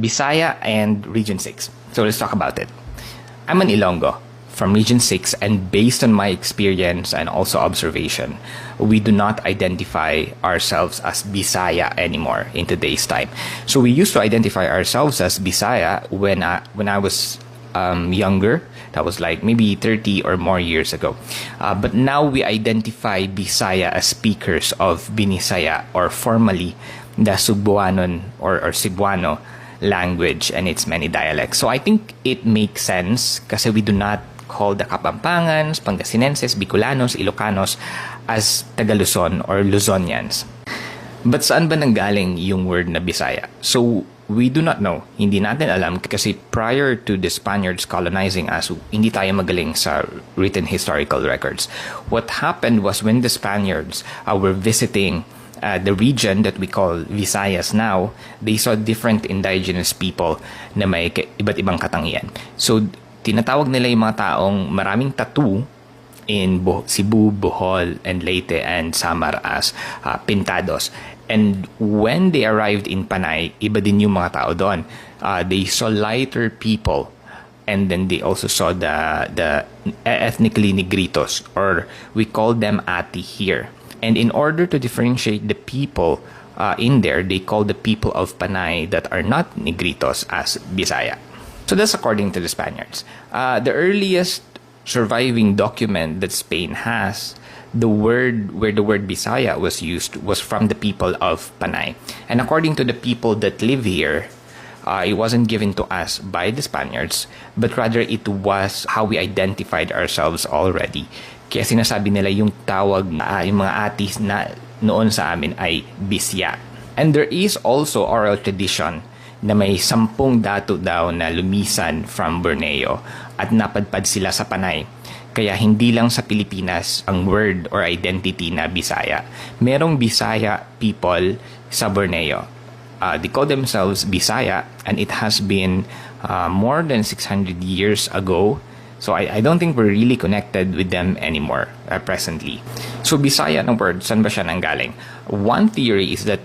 Bisaya and Region 6. So let's talk about it. I'm an Ilonggo from Region 6, and based on my experience and also observation, we do not identify ourselves as Bisaya anymore in today's time. So we used to identify ourselves as Bisaya when I was younger. That was like maybe 30 or more years ago. But now we identify Bisaya as speakers of Binisaya, or formally the Cebuanon or Cebuano language and its many dialects. So I think it makes sense kasi we do not call the Kapampangans, Pangasinenses, Bicolanos, Ilocanos as Taga-Luzon or Luzonians. But saan ba nanggaling yung word na Bisaya? So we do not know. Hindi natin alam kasi prior to the Spaniards colonizing us, hindi tayo magaling sa written historical records. What happened was when the Spaniards were visiting the region that we call Visayas now, they saw different indigenous people na may iba't ibang katangian. So, tinatawag nila yung mga taong maraming tattoo in Cebu, Bohol, and Leyte, and Samar as pintados. And when they arrived in Panay, iba din yung mga tao doon. They saw lighter people, and then they also saw the ethnically negritos, or we call them ati here. And in order to differentiate the people in there, they call the people of Panay that are not negritos as Bisaya. So that's according to the Spaniards. The earliest surviving document that Spain has, the word where the word Bisaya was used was from the people of Panay. And according to the people that live here, it wasn't given to us by the Spaniards, but rather it was how we identified ourselves already. Kaya sinasabi nila yung tawag, yung mga atis na noon sa amin ay Bisya. And there is also oral tradition na may 10 dato daw na lumisan from Borneo at napadpad sila sa Panay. Kaya hindi lang sa Pilipinas ang word or identity na Bisaya. Merong Bisaya people sa Borneo. They call themselves Bisaya, and it has been more than 600 years ago. So I don't think we're really connected with them anymore presently. So Bisaya ng word, saan ba siya nanggaling? One theory is that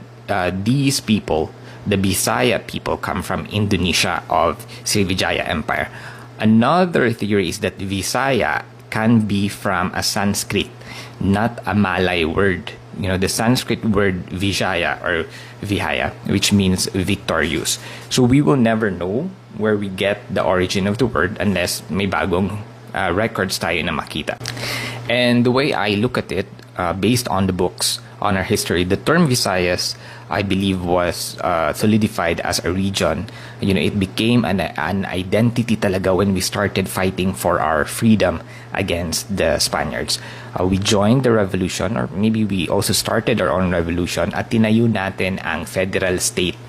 these people, the Bisaya people, come from Indonesia of Srivijaya Empire. Another theory is that Visaya can be from a Sanskrit, not a Malay word. You know, the Sanskrit word Vijaya or Vihaya, which means victorious. So we will never know where we get the origin of the word unless may bagong records tayo na makita. And the way I look at it, based on the books on our history, the term Visayas, I believe, was solidified as a region. You know, it became an identity talaga when we started fighting for our freedom against the Spaniards. We joined the revolution, or maybe we also started our own revolution, at tinayo natin ang federal state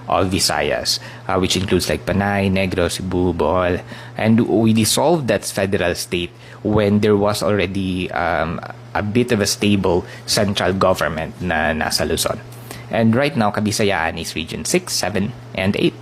of Visayas, which includes like Panay, Negros, Cebu, Bohol. And we dissolved that federal state when there was already a bit of a stable central government na nasa Luzon. And right now, Kabisayaan is Region 6, 7, and 8.